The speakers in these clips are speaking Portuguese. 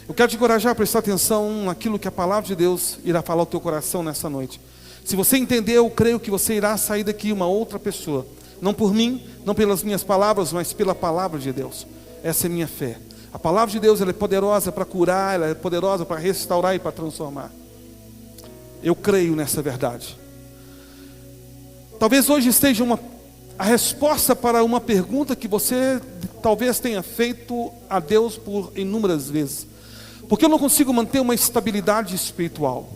Eu quero te encorajar a prestar atenção naquilo que a palavra de Deus irá falar ao teu coração nessa noite. Se você entender, eu creio que você irá sair daqui uma outra pessoa. Não por mim, não pelas minhas palavras, mas pela palavra de Deus. Essa é a minha fé. A palavra de Deus, ela é poderosa para curar, ela é poderosa para restaurar e para transformar. Eu creio nessa verdade. Talvez hoje esteja a resposta para uma pergunta que você talvez tenha feito a Deus por inúmeras vezes. Por que eu não consigo manter uma estabilidade espiritual?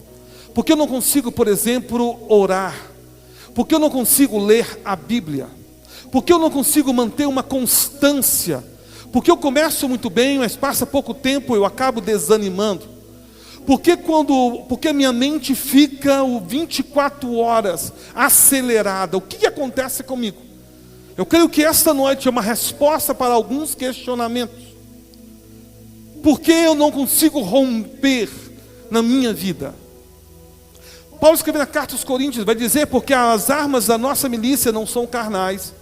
Por que eu não consigo, por exemplo, orar? Por que eu não consigo ler a Bíblia? Por que eu não consigo manter uma constância? Porque eu começo muito bem, mas passa pouco tempo eu acabo desanimando. Porque a minha mente fica 24 horas acelerada. O que acontece comigo? Eu creio que esta noite é uma resposta para alguns questionamentos. Por que eu não consigo romper na minha vida? Paulo escrevendo na carta aos Coríntios vai dizer: porque as armas da nossa milícia não são carnais,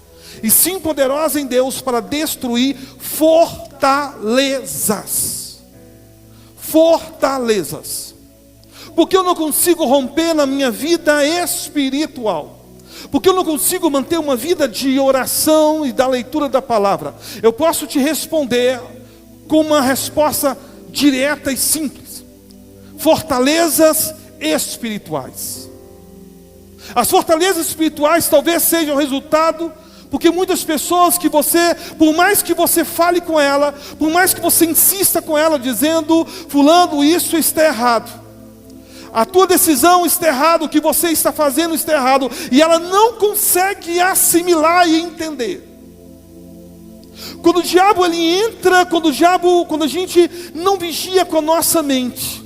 e sim poderosas em Deus para destruir fortalezas. Fortalezas. Porque eu não consigo romper na minha vida espiritual? Porque eu não consigo manter uma vida de oração e da leitura da palavra? Eu posso te responder com uma resposta direta e simples: fortalezas espirituais. As fortalezas espirituais talvez sejam resultado porque muitas pessoas que você, por mais que você fale com ela, por mais que você insista com ela dizendo: fulano, isso está errado, a tua decisão está errada, o que você está fazendo está errado, e ela não consegue assimilar e entender. Quando o diabo ele entra, quando a gente não vigia com a nossa mente,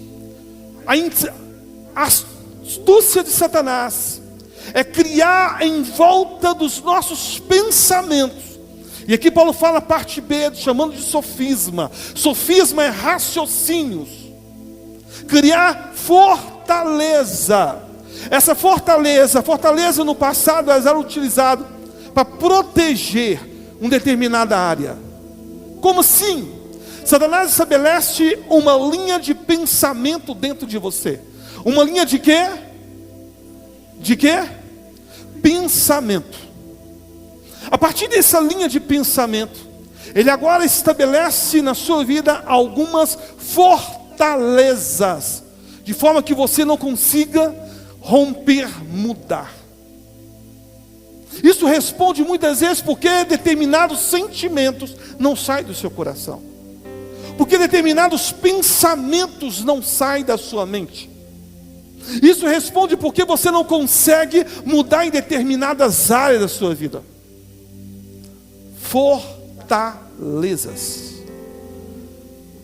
a astúcia de Satanás é criar em volta dos nossos pensamentos. E aqui Paulo fala a parte B, chamando de sofisma. Sofisma é raciocínios. Criar fortaleza. Essa fortaleza no passado era utilizada para proteger uma determinada área. Como assim? Satanás estabelece uma linha de pensamento dentro de você. Uma linha de quê? De quê? Pensamento. A partir dessa linha de pensamento, ele agora estabelece na sua vida algumas fortalezas, de forma que você não consiga romper, mudar. Isso responde muitas vezes porque determinados sentimentos não saem do seu coração, porque determinados pensamentos não saem da sua mente. Isso responde porque você não consegue mudar em determinadas áreas da sua vida. Fortalezas.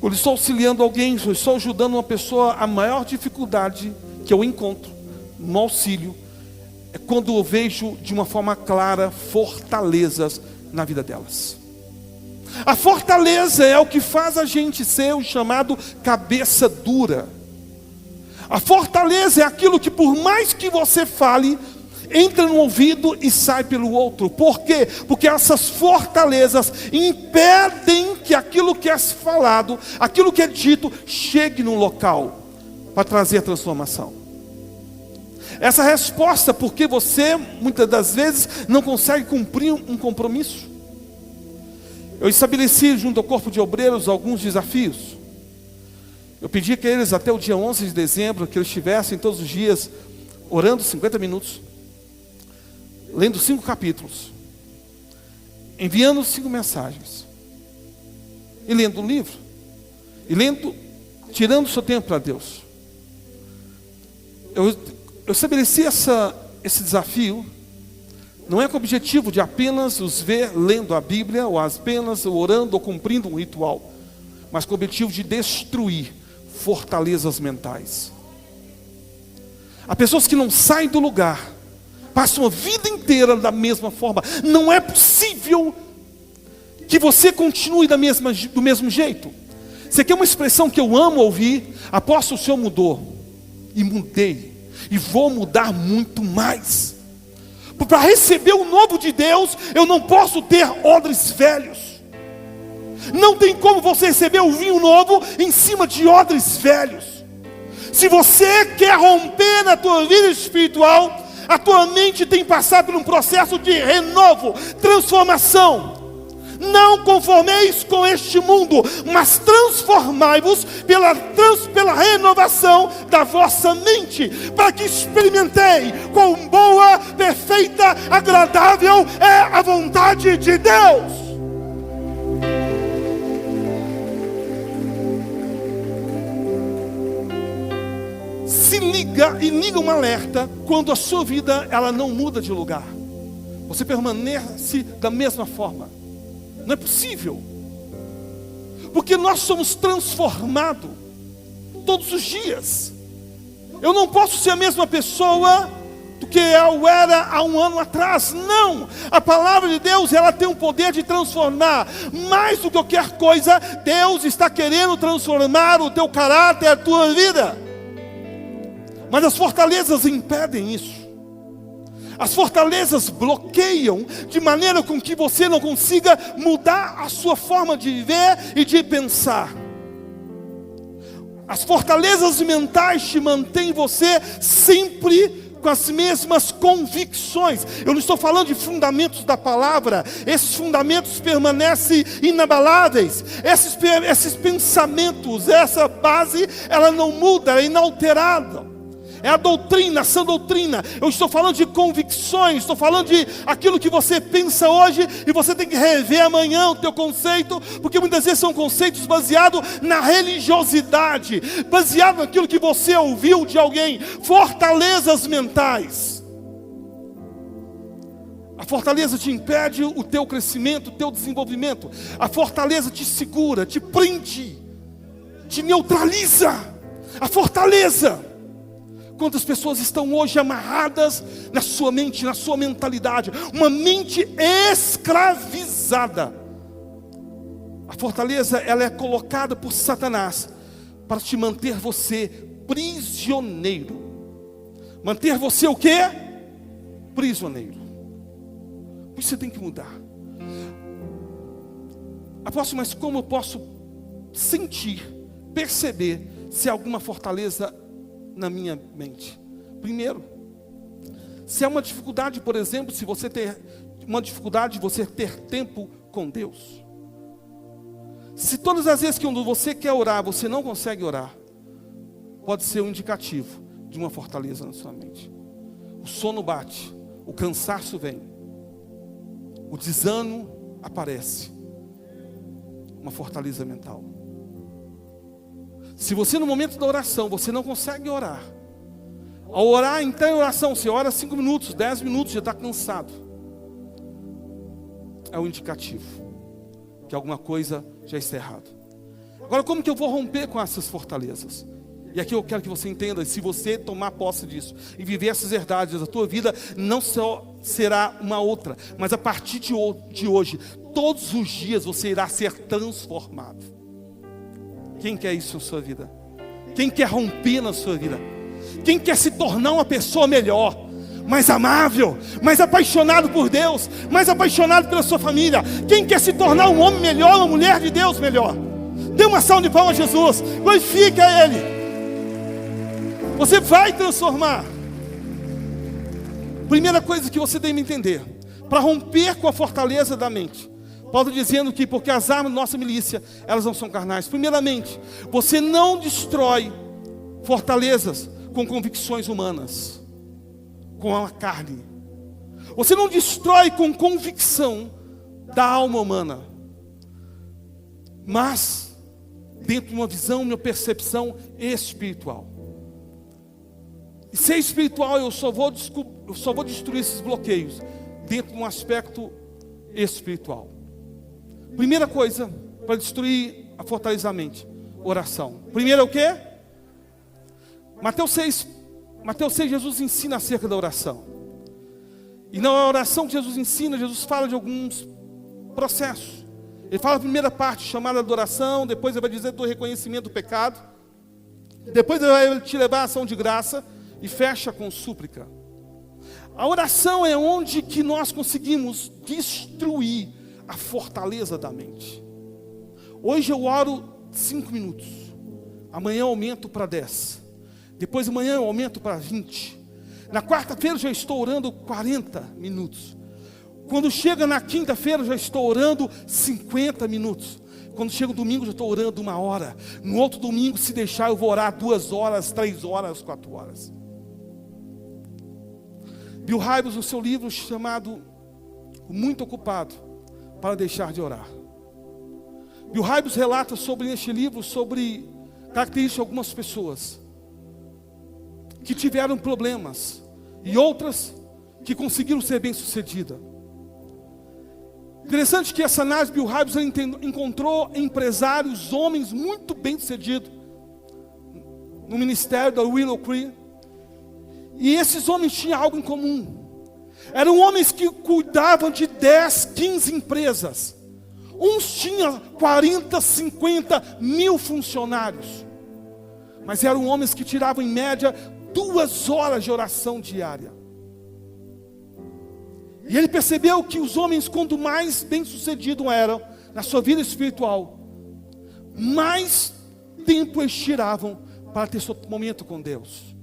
Quando estou auxiliando alguém, estou ajudando uma pessoa, a maior dificuldade que eu encontro no auxílio é quando eu vejo de uma forma clara fortalezas na vida delas. A fortaleza é o que faz a gente ser o chamado cabeça dura. A fortaleza é aquilo que, por mais que você fale, entra no ouvido e sai pelo outro. Por quê? Porque essas fortalezas impedem que aquilo que é falado, aquilo que é dito, chegue no local para trazer a transformação. Essa resposta, porque você, muitas das vezes, não consegue cumprir um compromisso. Eu estabeleci junto ao corpo de obreiros alguns desafios. Eu pedi que eles, até o dia 11 de dezembro, que eles estivessem todos os dias orando 50 minutos, lendo 5 capítulos, enviando 5 mensagens, e lendo um livro, e tirando o seu tempo para Deus. Eu estabeleci esse desafio, não é com o objetivo de apenas os ver lendo a Bíblia, ou apenas orando ou cumprindo um ritual, mas com o objetivo de destruir fortalezas mentais. Há pessoas que não saem do lugar, passam a vida inteira da mesma forma. Não é possível que você continue do mesmo jeito. Você quer uma expressão que eu amo ouvir? Apóstolo, o senhor mudou. E mudei. E vou mudar muito mais. Para receber o novo de Deus, eu não posso ter odres velhos. Não tem como você receber o vinho novo em cima de odres velhos. Se você quer romper na tua vida espiritual, a tua mente tem que passar por um processo de renovo, transformação. Não conformeis com este mundo, mas transformai-vos pela renovação da vossa mente, para que experimentei quão boa, perfeita, agradável é a vontade de Deus. Se liga e liga um alerta quando a sua vida ela não muda de lugar. Você permanece da mesma forma. Não é possível. Porque nós somos transformados todos os dias. Eu não posso ser a mesma pessoa do que eu era há um ano atrás. Não. A palavra de Deus, ela tem o poder de transformar. Mais do que qualquer coisa, Deus está querendo transformar o teu caráter, a tua vida. Mas as fortalezas impedem isso. As fortalezas bloqueiam de maneira com que você não consiga mudar a sua forma de viver e de pensar. As fortalezas mentais te mantêm você sempre com as mesmas convicções. Eu não estou falando de fundamentos da palavra. Esses fundamentos permanecem inabaláveis. Esses pensamentos, essa base, ela não muda, ela é inalterada. É a doutrina, a sã doutrina. Eu estou falando de convicções. Estou falando de aquilo que você pensa hoje e você tem que rever amanhã o teu conceito, porque muitas vezes são conceitos baseados na religiosidade, baseado naquilo que você ouviu de alguém. Fortalezas mentais. A fortaleza te impede o teu crescimento, o teu desenvolvimento. A fortaleza te segura, te prende, te neutraliza. A fortaleza. Quantas pessoas estão hoje amarradas na sua mente, na sua mentalidade, uma mente escravizada. A fortaleza, ela é colocada por Satanás para te manter você prisioneiro. Manter você o quê? Prisioneiro. Por isso você tem que mudar. Apóstolo, mas como eu posso sentir, perceber se há alguma fortaleza na minha mente? Primeiro, se há uma dificuldade, por exemplo, se você ter uma dificuldade de você ter tempo com Deus. Se todas as vezes que você quer orar, você não consegue orar, pode ser um indicativo de uma fortaleza na sua mente. O sono bate, o cansaço vem, o desânimo aparece. Uma fortaleza mental. Se você no momento da oração, você não consegue orar. Ao orar, então em oração, você ora 5 minutos, 10 minutos, já está cansado. É um indicativo que alguma coisa já está errada. Agora, como que eu vou romper com essas fortalezas? E aqui eu quero que você entenda, se você tomar posse disso e viver essas verdades, a tua vida não só será uma outra, mas a partir de hoje, todos os dias você irá ser transformado. Quem quer isso na sua vida? Quem quer romper na sua vida? Quem quer se tornar uma pessoa melhor, mais amável, mais apaixonado por Deus, mais apaixonado pela sua família? Quem quer se tornar um homem melhor, uma mulher de Deus melhor? Dê uma salva de palmas a Jesus, glorifica a Ele. Você vai transformar. Primeira coisa que você tem que entender, para romper com a fortaleza da mente. Paulo dizendo que porque as armas da nossa milícia, elas não são carnais. Primeiramente, você não destrói fortalezas com convicções humanas, com a carne. Você não destrói com convicção da alma humana, mas dentro de uma visão, uma percepção espiritual. E ser espiritual, eu só vou destruir esses bloqueios dentro de um aspecto espiritual. Primeira coisa para destruir a fortaleza da mente: oração. Primeiro é o quê? Mateus 6, Jesus ensina acerca da oração. E na oração que Jesus ensina, Jesus fala de alguns processos. Ele fala a primeira parte, chamada adoração. Depois ele vai dizer do reconhecimento do pecado. Depois ele vai te levar à ação de graça. E fecha com súplica. A oração é onde que nós conseguimos destruir a fortaleza da mente. Hoje eu oro 5 minutos. Amanhã eu aumento para 10. Depois de amanhã eu aumento para 20. Na quarta-feira eu já estou orando 40 minutos. Quando chega na quinta-feira eu já estou orando 50 minutos. Quando chega o domingo eu já estou orando 1 hora. No outro domingo, se deixar, eu vou orar 2 horas, 3 horas, 4 horas. Bill Hybels, no seu livro chamado Muito Ocupado para Deixar de Orar. Bill Hybels relata neste livro sobre características de algumas pessoas que tiveram problemas e outras que conseguiram ser bem-sucedidas. Interessante que essa análise Bill Hybels encontrou empresários, homens muito bem-sucedidos no ministério da Willow Creek. E esses homens tinham algo em comum. Eram homens que cuidavam de 10, 15 empresas. Uns tinham 40, 50 mil funcionários. Mas eram homens que tiravam em média 2 horas de oração diária. E ele percebeu que os homens, quanto mais bem-sucedidos eram na sua vida espiritual, mais tempo eles tiravam para ter seu momento com Deus.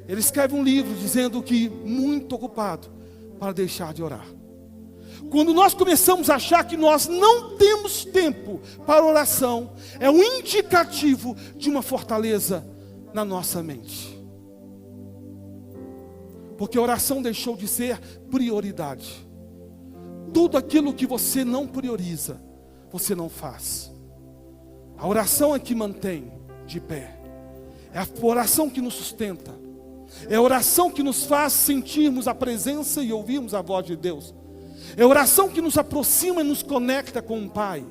Ele escreve um livro dizendo que muito ocupado para deixar de orar. Quando nós começamos a achar que nós não temos tempo para oração, é um indicativo de uma fortaleza na nossa mente. Porque a oração deixou de ser prioridade. Tudo aquilo que você não prioriza, você não faz. A oração é que mantém de pé. É a oração que nos sustenta. É a oração que nos faz sentirmos a presença e ouvirmos a voz de Deus. É a oração que nos aproxima e nos conecta com o Pai.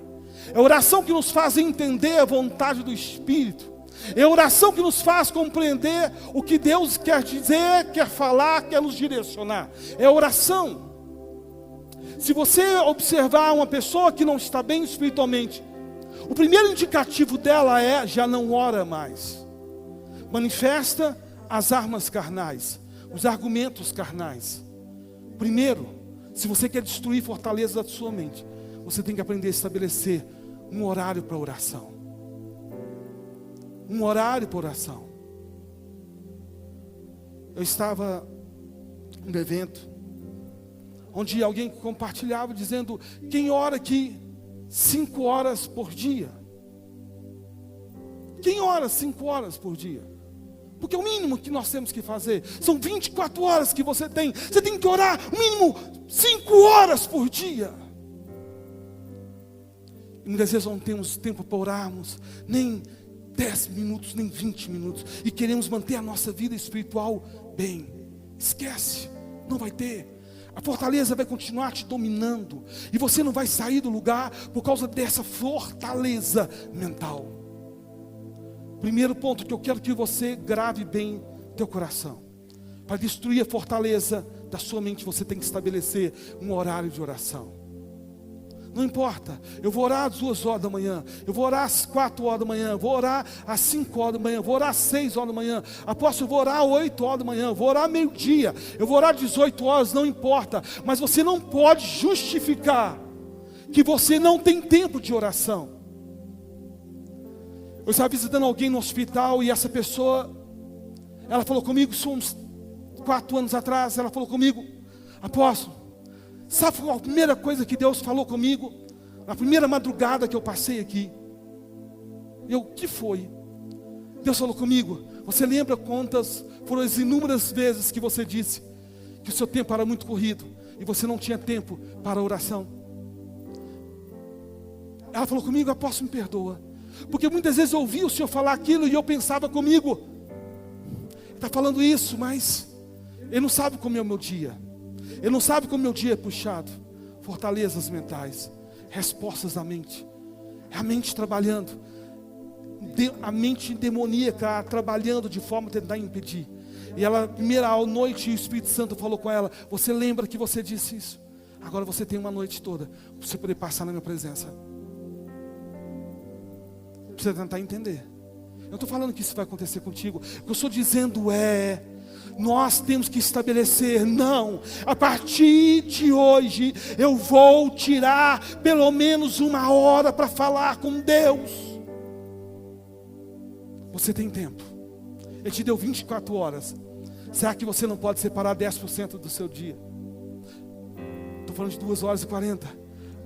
É a oração que nos faz entender a vontade do Espírito. É a oração que nos faz compreender o que Deus quer dizer, quer falar, quer nos direcionar. É a oração. Se você observar uma pessoa que não está bem espiritualmente, o primeiro indicativo dela é: já não ora mais. Manifesta as armas carnais, os argumentos carnais. Primeiro, se você quer destruir fortalezas da sua mente, você tem que aprender a estabelecer um horário para oração. Um horário para oração. Eu estava em um evento onde alguém compartilhava dizendo: quem ora aqui 5 horas por dia? Quem ora 5 horas por dia? Porque é o mínimo que nós temos que fazer. São 24 horas que você tem. Você tem que orar o mínimo 5 horas por dia. E muitas vezes não temos tempo para orarmos, nem 10 minutos, nem 20 minutos. E queremos manter a nossa vida espiritual bem. Esquece, não vai ter. A fortaleza vai continuar te dominando. E você não vai sair do lugar por causa dessa fortaleza mental. Primeiro ponto que eu quero que você grave bem teu coração. Para destruir a fortaleza da sua mente, você tem que estabelecer um horário de oração. Não importa, eu vou orar às 2 horas da manhã, eu vou orar às 4 horas da manhã, eu vou orar às 5 horas da manhã, eu vou orar às 6 horas da manhã, apóstolo, eu vou orar às 8 horas da manhã, eu vou orar meio-dia, eu vou orar às 18 horas, não importa. Mas você não pode justificar que você não tem tempo de oração. Eu estava visitando alguém no hospital e essa pessoa, ela falou comigo, isso uns 4 anos atrás, ela falou comigo: apóstolo, sabe qual a primeira coisa que Deus falou comigo na primeira madrugada que eu passei aqui? O que foi? Deus falou comigo: você lembra quantas foram as inúmeras vezes que você disse que o seu tempo era muito corrido e você não tinha tempo para a oração? Ela falou comigo: apóstolo, me perdoa, porque muitas vezes eu ouvi o Senhor falar aquilo e eu pensava comigo: ele está falando isso, mas ele não sabe como é o meu dia. Ele não sabe como o meu dia é puxado. Fortalezas mentais, respostas da mente. É a mente trabalhando. A mente demoníaca trabalhando de forma a tentar impedir. E ela, primeira noite, o Espírito Santo falou com ela: você lembra que você disse isso? Agora você tem uma noite toda para você poder passar na minha presença. Precisa tentar entender. Eu não estou falando que isso vai acontecer contigo. O que eu estou dizendo é: Nós temos que estabelecer, não, a partir de hoje eu vou tirar pelo menos 1 hora para falar com Deus. Você tem tempo, Ele te deu 24 horas, será que você não pode separar 10% do seu dia? Estou falando de 2h40,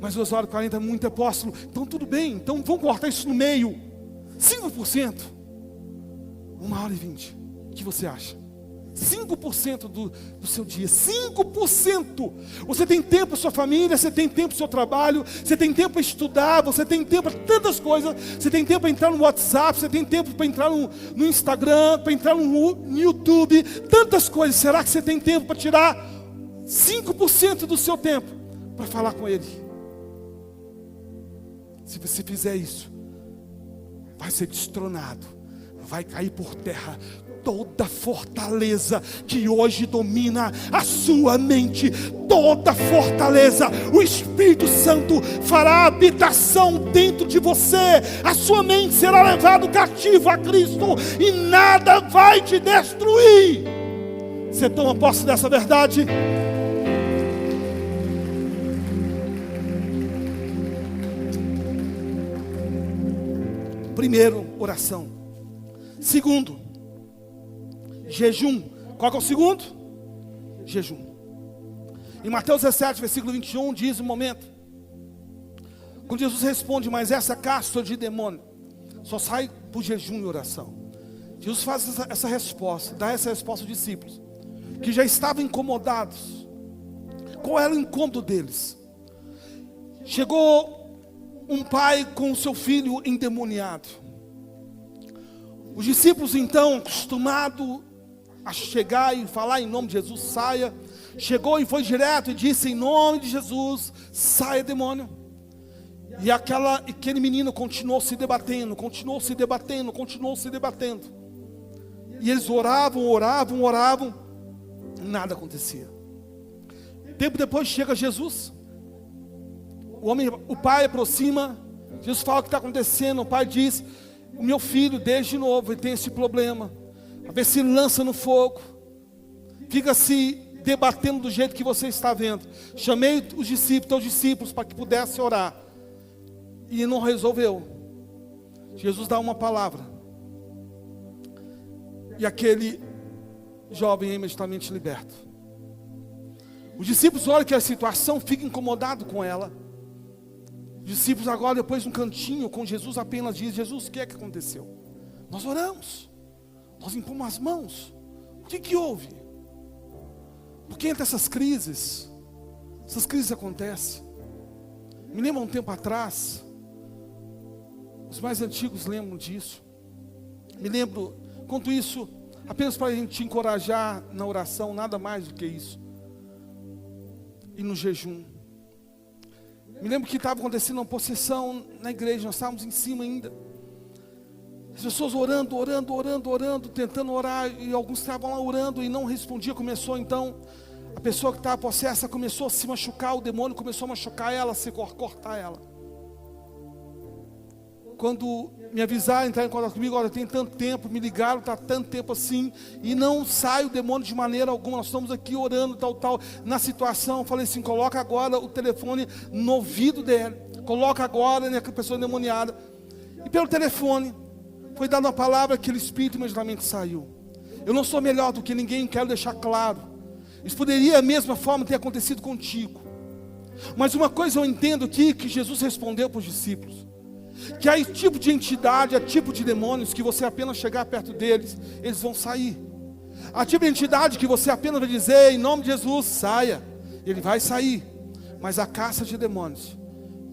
mas 2h40 é muito, apóstolo. Então tudo bem, então vamos cortar isso no meio, 5%, 1h20, o que você acha? 5% do seu dia, 5%. Você tem tempo para sua família, você tem tempo para o seu trabalho, você tem tempo para estudar, você tem tempo para tantas coisas, você tem tempo para entrar no WhatsApp, você tem tempo para entrar no Instagram, para entrar no YouTube, tantas coisas. Será que você tem tempo para tirar 5% do seu tempo para falar com Ele? Se você fizer isso, vai ser destronado, vai cair por terra toda fortaleza que hoje domina a sua mente, toda fortaleza. O Espírito Santo fará habitação dentro de você, a sua mente será levada cativo a Cristo e nada vai te destruir. Você toma posse dessa verdade? Primeiro, oração. Segundo, jejum. Qual que é o segundo? Jejum. Em Mateus 17, versículo 21, diz o momento quando Jesus responde: mas essa casta de demônio só sai por jejum e oração. Jesus faz essa resposta, dá essa resposta aos discípulos, que já estavam incomodados. Qual era o incômodo deles? Chegou um pai com o seu filho endemoniado. Os discípulos então, acostumados a chegar e falar em nome de Jesus, saia. Chegou e foi direto e disse: em nome de Jesus, saia demônio. E aquele menino continuou se debatendo. E eles oravam, nada acontecia. Tempo depois chega Jesus. O pai aproxima, Jesus fala o que está acontecendo. O pai diz: o meu filho, desde novo, ele tem esse problema. A ver se lança no fogo, fica se debatendo do jeito que você está vendo. Chamei teus discípulos, para que pudesse orar, e não resolveu. Jesus dá uma palavra, e aquele jovem é imediatamente liberto. Os discípulos olham que a situação, fica incomodado com ela. Os discípulos agora, depois, num cantinho com Jesus, apenas diz: Jesus, o que é que aconteceu? Nós oramos, nós impomos as mãos, o que houve? Por que entre essas crises acontecem? Me lembro um tempo atrás, os mais antigos lembram disso. Me lembro, conto isso apenas para a gente te encorajar na oração, nada mais do que isso. E no jejum. Me lembro que estava acontecendo uma possessão na igreja, nós estávamos em cima ainda. As pessoas orando, tentando orar, e alguns estavam lá orando e não respondiam. Começou então, a pessoa que estava possessa começou a se machucar, o demônio começou a machucar ela, a cortar ela. Quando me avisaram, entraram em contato comigo: olha, tem tanto tempo, me ligaram, está tanto tempo assim, e não sai o demônio de maneira alguma, nós estamos aqui orando, tal, na situação. Eu falei assim: coloca agora o telefone no ouvido dele, coloca agora, né, a pessoa endemoniada. E pelo telefone, foi dada uma palavra, aquele espírito imediatamente saiu. Eu não sou melhor do que ninguém, quero deixar claro. Isso poderia, da mesma forma, ter acontecido contigo. Mas uma coisa eu entendo aqui, que Jesus respondeu para os discípulos: que há tipo de entidade, há tipo de demônios que você apenas chegar perto deles, eles vão sair. Há tipo de entidade que você apenas vai dizer: em nome de Jesus, saia, ele vai sair. Mas há caça de demônios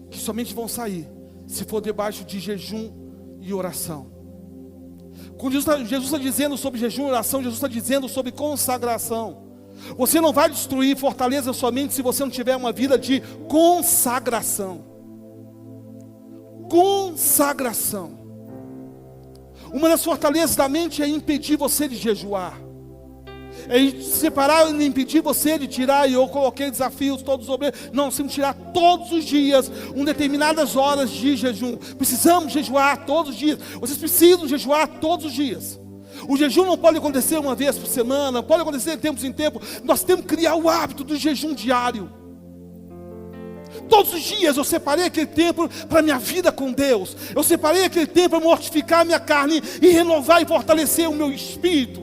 que somente vão sair se for debaixo de jejum e oração. Quando Jesus está dizendo sobre jejum e oração, Jesus está dizendo sobre consagração. Você não vai destruir fortaleza somente se você não tiver uma vida de consagração. Consagração. Uma das fortalezas da mente é impedir você de jejuar, é separar e impedir você de tirar. E eu coloquei desafios todos sobre. Não, temos que tirar todos os dias determinadas horas de jejum. Precisamos jejuar todos os dias. Vocês precisam jejuar todos os dias. O jejum não pode acontecer uma vez por semana, pode acontecer de tempos em tempos. Nós temos que criar o hábito do jejum diário. Todos os dias eu separei aquele tempo para a minha vida com Deus. Eu separei aquele tempo para mortificar a minha carne e renovar e fortalecer o meu espírito.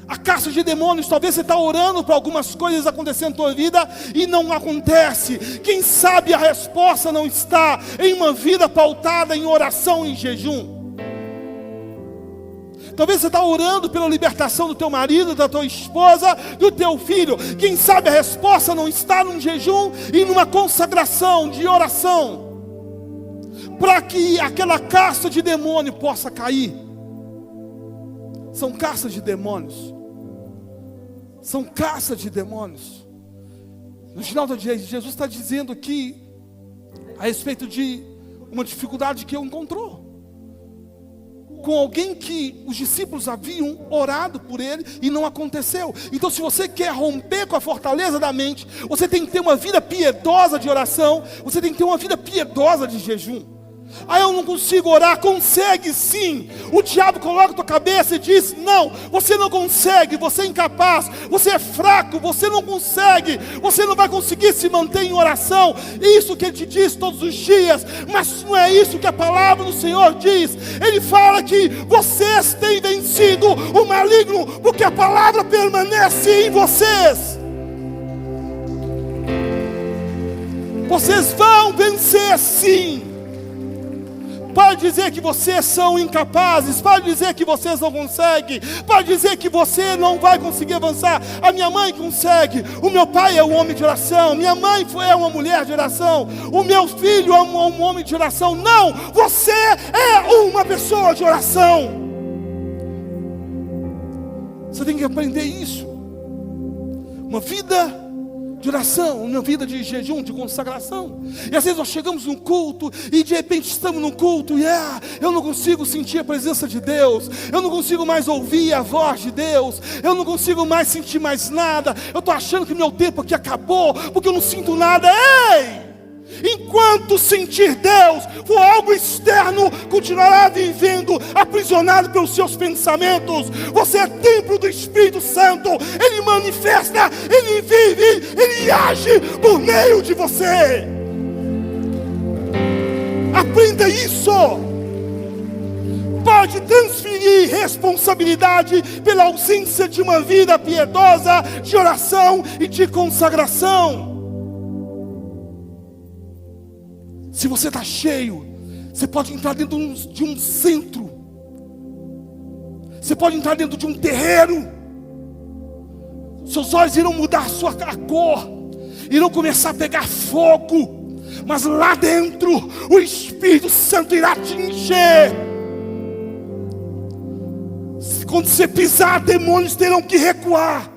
A caça de demônios, talvez você está orando para algumas coisas acontecerem na tua vida e não acontece. Quem sabe a resposta não está em uma vida pautada em oração e em jejum. Talvez você está orando pela libertação do teu marido, da tua esposa, do teu filho. Quem sabe a resposta não está num jejum e numa consagração de oração, para que aquela caça de demônio possa cair. São caças de demônios. São caças de demônios. No final do dia, Jesus está dizendo aqui a respeito de uma dificuldade que ele encontrou com alguém que os discípulos haviam orado por ele e não aconteceu. Então, se você quer romper com a fortaleza da mente, você tem que ter uma vida piedosa de oração, você tem que ter uma vida piedosa de jejum. Ah, eu não consigo orar. Consegue sim. O diabo coloca na tua cabeça e diz: não, você não consegue, você é incapaz, você é fraco, você não consegue, você não vai conseguir se manter em oração. Isso que ele te diz todos os dias, mas não é isso que a palavra do Senhor diz. Ele fala que vocês têm vencido o maligno, porque a palavra permanece em vocês. Vocês vão vencer sim. Pode dizer que vocês são incapazes, pode dizer que vocês não conseguem, pode dizer que você não vai conseguir avançar. A minha mãe consegue, o meu pai é um homem de oração, minha mãe é uma mulher de oração, o meu filho é um homem de oração. Não, você é uma pessoa de oração. Você tem que aprender isso. Uma vida de oração, uma vida de jejum, de consagração. E às vezes nós chegamos num culto e de repente estamos num culto e eu não consigo sentir a presença de Deus, eu não consigo mais ouvir a voz de Deus, eu não consigo mais sentir mais nada, eu estou achando que meu tempo aqui acabou, porque eu não sinto nada. Ei! Enquanto sentir Deus for algo externo, continuará vivendo aprisionado pelos seus pensamentos. Você é templo do Espírito Santo. Ele manifesta, ele vive, ele age por meio de você. Aprenda isso. Pode transferir responsabilidade pela ausência de uma vida piedosa, de oração e de consagração. Se você está cheio, você pode entrar dentro de um centro, você pode entrar dentro de um terreiro, seus olhos irão mudar a cor, irão começar a pegar fogo, mas lá dentro o Espírito Santo irá te encher. Quando você pisar, demônios terão que recuar.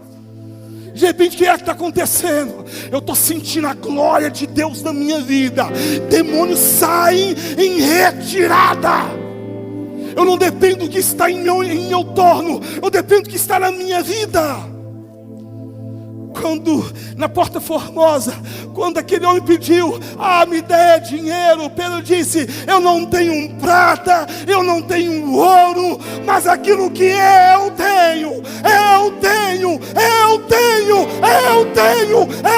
De repente, o que é que está acontecendo? Eu estou sentindo a glória de Deus na minha vida. Demônios saem em retirada. Eu não dependo do que está em meu torno, eu dependo do que está na minha vida. Quando na Porta Formosa, quando aquele homem pediu: me dê dinheiro, Pedro disse: eu não tenho prata, eu não tenho ouro, mas aquilo que eu tenho,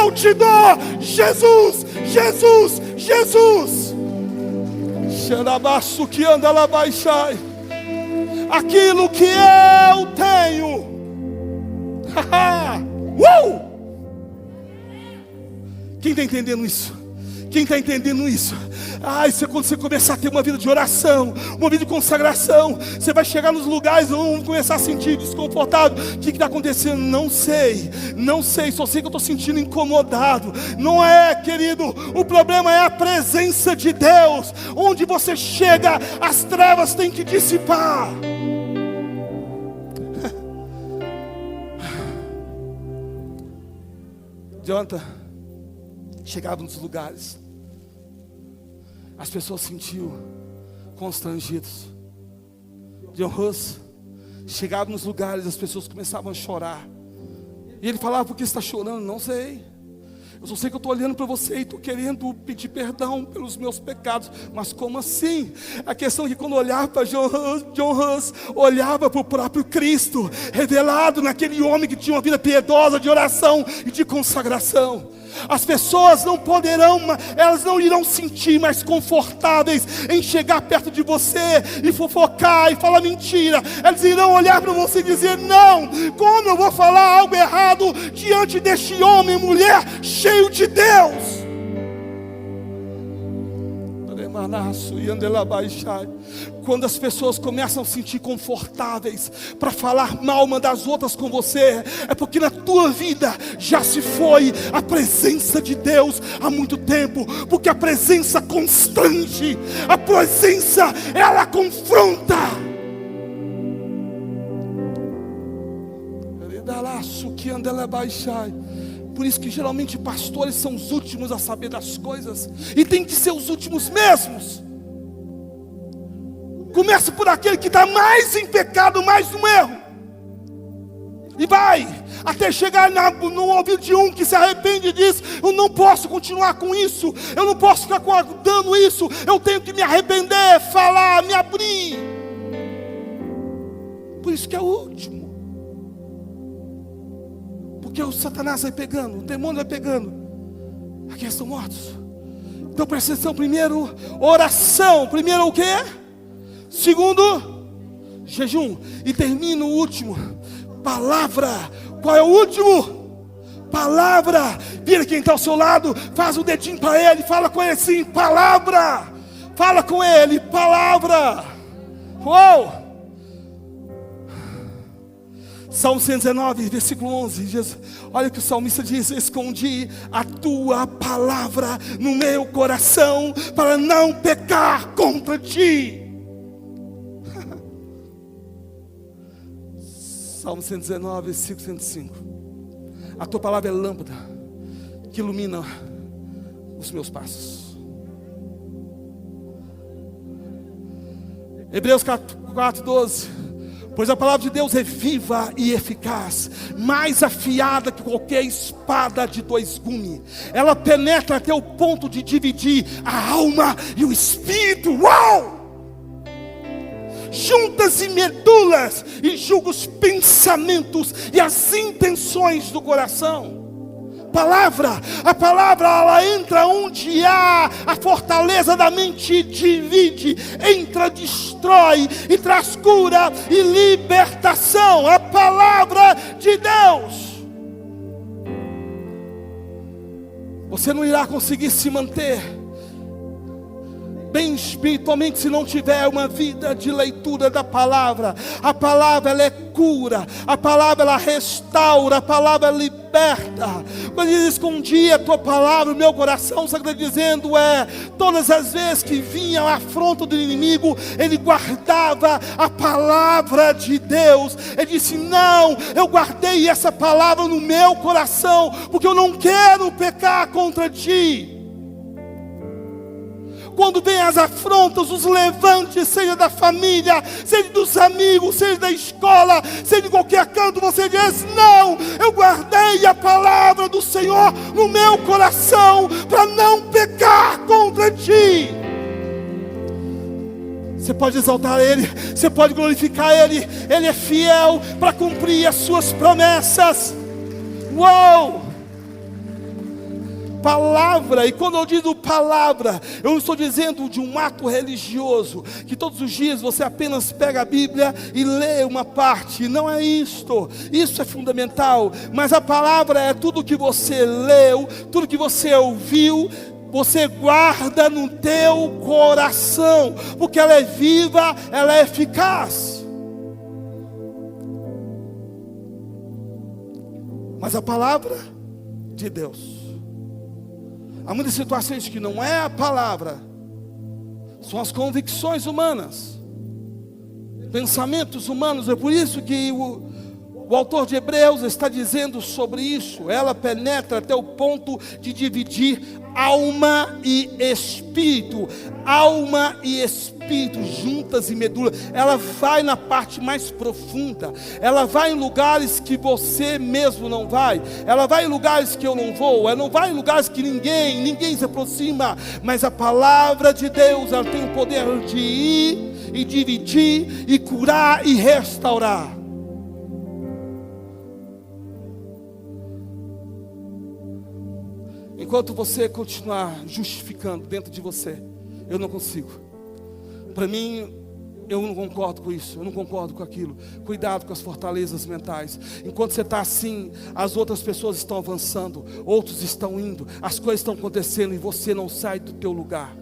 eu te dou. Jesus, Jesus, Jesus. Xerabaço que anda lá baixai. Aquilo que eu tenho. Quem está entendendo isso? Quem está entendendo isso? Quando você começar a ter uma vida de oração, uma vida de consagração, você vai chegar nos lugares, vão começar a sentir desconfortável. O que está acontecendo? Não sei, só sei que eu estou sentindo incomodado. Não é, querido, o problema é a presença de Deus. Onde você chega, as trevas têm que dissipar. Jonathan chegava nos lugares, as pessoas se sentiam constrangidas. John Hus chegava nos lugares, as pessoas começavam a chorar. E ele falava: por que você está chorando? Não sei. Eu só sei que eu estou olhando para você e estou querendo pedir perdão pelos meus pecados. Mas como assim? A questão é que quando eu olhava para John Hus, olhava para o próprio Cristo, revelado naquele homem que tinha uma vida piedosa, de oração e de consagração. As pessoas não poderão, elas não irão sentir mais confortáveis em chegar perto de você e fofocar e falar mentira. Elas irão olhar para você e dizer: não, como eu vou falar algo errado diante deste homem e mulher cheio de Deus? Quando as pessoas começam a se sentir confortáveis para falar mal uma das outras com você, é porque na tua vida já se foi a presença de Deus há muito tempo. Porque a presença constrange, a presença ela confronta. Por isso que geralmente pastores são os últimos a saber das coisas, e tem que ser os últimos mesmos. Começa por aquele que está mais em pecado, mais no erro, e vai até chegar no ouvido de um que se arrepende e diz: eu não posso continuar com isso, eu não posso ficar guardando isso, eu tenho que me arrepender, falar, me abrir. Por isso que é o último. Porque o Satanás vai pegando, o demônio vai pegando. Aqui estão mortos. Então presta atenção: primeiro, oração. Primeiro o quê? Segundo, jejum. E termina o último, palavra. Qual é o último? Palavra. Vira quem está ao seu lado, faz o dedinho para ele, fala com ele assim: palavra. Fala com ele: palavra. Uou! Salmo 119, versículo 11, Jesus, olha o que o salmista diz: escondi a tua palavra no meu coração, para não pecar contra ti. Salmo 119, versículo 105. A tua palavra é lâmpada que ilumina os meus passos. Hebreus 4, 12. Pois a palavra de Deus é viva e eficaz, mais afiada que qualquer espada de dois gumes. Ela penetra até o ponto de dividir a alma e o espírito. Uau! Juntas e medulas, e julga os pensamentos e as intenções do coração. A palavra ela entra onde há a fortaleza da mente, divide, entra, destrói e traz cura e libertação. A palavra de Deus. Você não irá conseguir se manter bem espiritualmente se não tiver uma vida de leitura da palavra. A palavra ela é cura, a palavra ela restaura, a palavra ela liberta. Quando diz: escondi a tua palavra no meu coração, o que está dizendo é: todas as vezes que vinha a afronta do inimigo, ele guardava a palavra de Deus. Ele disse: não, eu guardei essa palavra no meu coração, porque eu não quero pecar contra ti. Quando vem as afrontas, os levantes, seja da família, seja dos amigos, seja da escola, seja de qualquer canto, você diz: não, eu guardei a palavra do Senhor no meu coração, para não pecar contra ti. Você pode exaltar Ele, você pode glorificar Ele. Ele é fiel para cumprir as suas promessas. Uou! Palavra, e quando eu digo palavra, eu não estou dizendo de um ato religioso, que todos os dias você apenas pega a Bíblia e lê uma parte. Não é isto, isso é fundamental. Mas a palavra é tudo que você leu, tudo que você ouviu, você guarda no teu coração, porque ela é viva, ela é eficaz. Mas a palavra de Deus, há muitas situações que não é a palavra, são as convicções humanas, pensamentos humanos. É por isso que o autor de Hebreus está dizendo sobre isso. Ela penetra até o ponto de dividir alma e espírito. Alma e espírito. espírito, juntas e medula. Ela vai na parte mais profunda. Ela vai em lugares que você mesmo não vai. Ela vai em lugares que eu não vou. Ela não vai em lugares que ninguém se aproxima. Mas a palavra de Deus, ela tem o poder de ir e dividir e curar e restaurar. Enquanto você continuar justificando dentro de você, eu não consigo. Para mim, eu não concordo com isso, eu não concordo com aquilo. Cuidado com as fortalezas mentais. Enquanto você está assim, as outras pessoas estão avançando, outros estão indo, as coisas estão acontecendo e você não sai do teu lugar.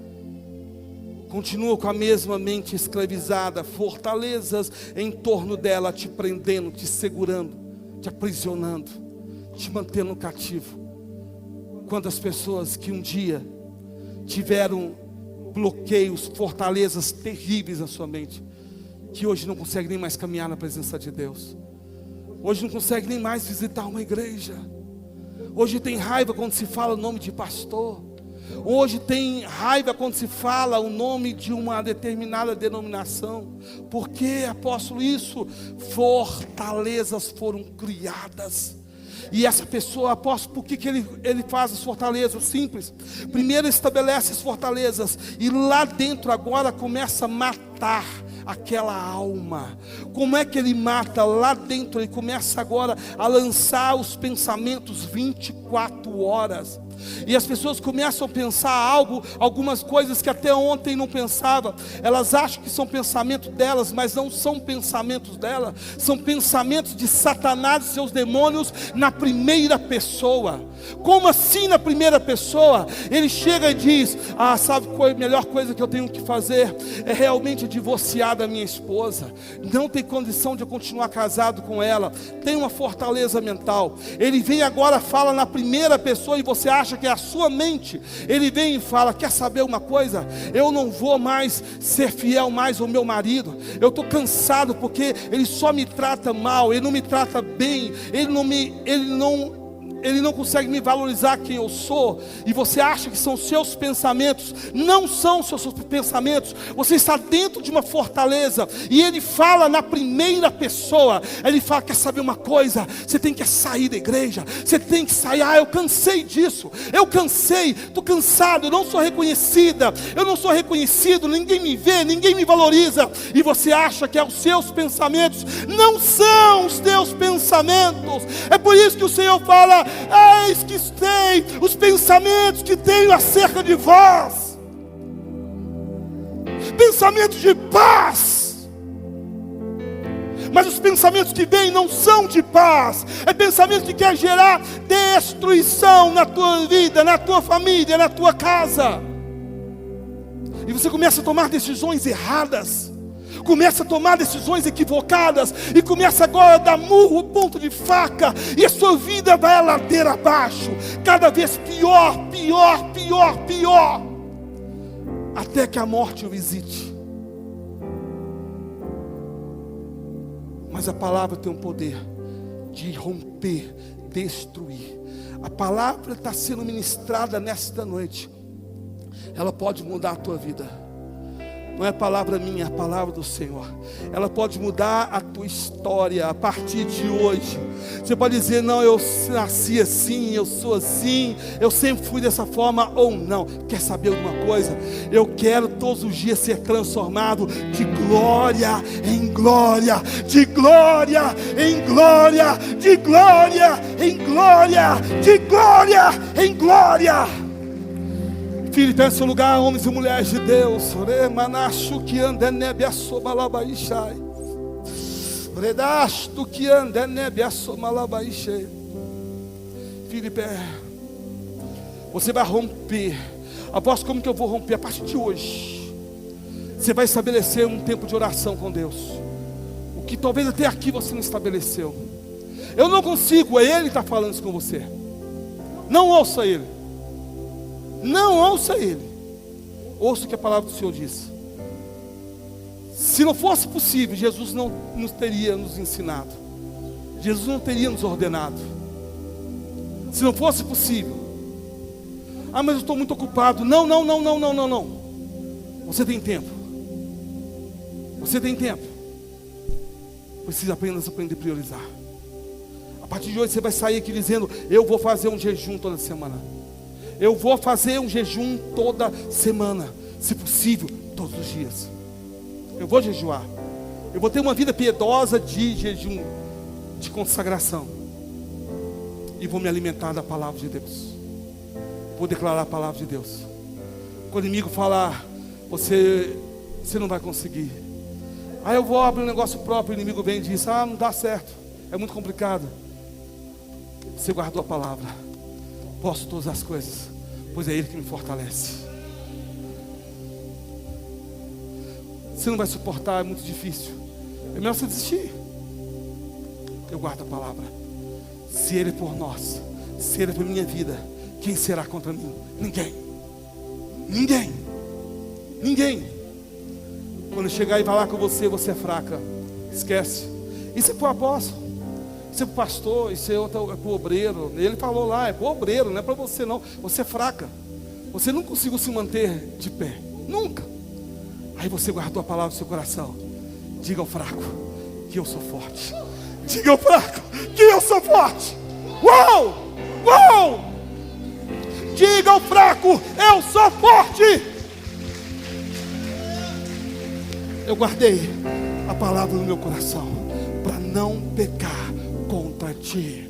Continua com a mesma mente escravizada, fortalezas em torno dela, te prendendo, te segurando, te aprisionando, te mantendo cativo. Quantas pessoas que um dia tiveram bloqueios, fortalezas terríveis na sua mente, que hoje não conseguem nem mais caminhar na presença de Deus, hoje não conseguem nem mais visitar uma igreja, hoje tem raiva quando se fala o nome de pastor, hoje tem raiva quando se fala o nome de uma determinada denominação. Por que, apóstolo, isso? Fortalezas foram criadas. E essa pessoa, apóstolo, por que ele faz as fortalezas? Simples. Primeiro estabelece as fortalezas, e lá dentro agora começa a matar aquela alma. Como é que ele mata? Lá dentro ele começa agora a lançar os pensamentos 24 horas. E as pessoas começam a pensar algumas coisas que até ontem não pensavam. Elas acham que são pensamentos delas, mas não são pensamentos dela. São pensamentos de Satanás e seus demônios na primeira pessoa. Como assim na primeira pessoa? Ele chega e diz: sabe qual é a melhor coisa que eu tenho que fazer? É realmente divorciar da minha esposa. Não tem condição de eu continuar casado com ela. Tem uma fortaleza mental. Ele vem agora, fala na primeira pessoa, e você acha que é a sua mente. Ele vem e fala: quer saber uma coisa? Eu não vou mais ser fiel mais ao meu marido. Eu estou cansado porque ele só me trata mal, ele não me trata bem, ele não consegue me valorizar quem eu sou. E você acha que são seus pensamentos? Não são seus pensamentos. Você está dentro de uma fortaleza. E ele fala na primeira pessoa. Ele fala: quer saber uma coisa? Você tem que sair da igreja. Você tem que sair. Eu cansei disso. Eu cansei. Estou cansado. Eu não sou reconhecida. Eu não sou reconhecido. Ninguém me vê. Ninguém me valoriza. E você acha que é os seus pensamentos? Não são os teus pensamentos. É por isso que o Senhor fala: eis que sei os pensamentos que tenho acerca de vós, pensamentos de paz. Mas os pensamentos que vêm não são de paz. É pensamento que quer gerar destruição na tua vida, na tua família, na tua casa. E você começa a tomar decisões erradas, começa a tomar decisões equivocadas, e começa agora a dar murro, ponto de faca, e a sua vida vai a ladeira abaixo, cada vez pior, pior, pior, pior, até que a morte o visite. Mas a palavra tem um poder de romper, destruir. A palavra está sendo ministrada nesta noite. Ela pode mudar a tua vida. Não é palavra minha, é a palavra do Senhor. Ela pode mudar a tua história a partir de hoje. Você pode dizer: não, eu nasci assim, eu sou assim, eu sempre fui dessa forma, ou não. Quer saber alguma coisa? Eu quero todos os dias ser transformado de glória em glória, de glória em glória, de glória em glória, de glória em glória. Filho, está em seu lugar, homens e mulheres de Deus. Filipe, você vai romper. Apóstolo, como que eu vou romper? A partir de hoje, você vai estabelecer um tempo de oração com Deus. O que talvez até aqui você não estabeleceu. Eu não consigo, é Ele que está falando isso com você. Não ouça Ele. Não ouça ele. Ouça o que a palavra do Senhor diz. Se não fosse possível, Jesus não nos teria nos ensinado. Jesus não teria nos ordenado. Se não fosse possível. Mas eu estou muito ocupado. Não. Você tem tempo. Você tem tempo. Precisa apenas aprender a priorizar. A partir de hoje você vai sair aqui dizendo: eu vou fazer um jejum toda semana. Eu vou fazer um jejum toda semana. Se possível, todos os dias. Eu vou jejuar. Eu vou ter uma vida piedosa de jejum, de consagração. E vou me alimentar da palavra de Deus. Vou declarar a palavra de Deus. Quando o inimigo falar: você não vai conseguir. Aí eu vou abrir um negócio próprio, o inimigo vem e diz: não dá certo, é muito complicado. Você guardou a palavra. Posso todas as coisas, pois é Ele que me fortalece. Você não vai suportar, é muito difícil. É melhor você desistir. Eu guardo a palavra. Se Ele é por nós, se Ele é por minha vida, quem será contra mim? Ninguém. Ninguém. Ninguém. Quando eu chegar e falar com você, você é fraca. Esquece. Isso é para o apóstolo. Isso é para o pastor. Isso é para o obreiro. Ele falou lá, é para o obreiro, não é para você não. Você é fraca. Você não conseguiu se manter de pé. Nunca. Aí você guardou a palavra no seu coração. Diga ao fraco que eu sou forte. Diga ao fraco que eu sou forte. Uau! Uau! Diga ao fraco: eu sou forte. Eu guardei a palavra no meu coração para não pecar contra ti.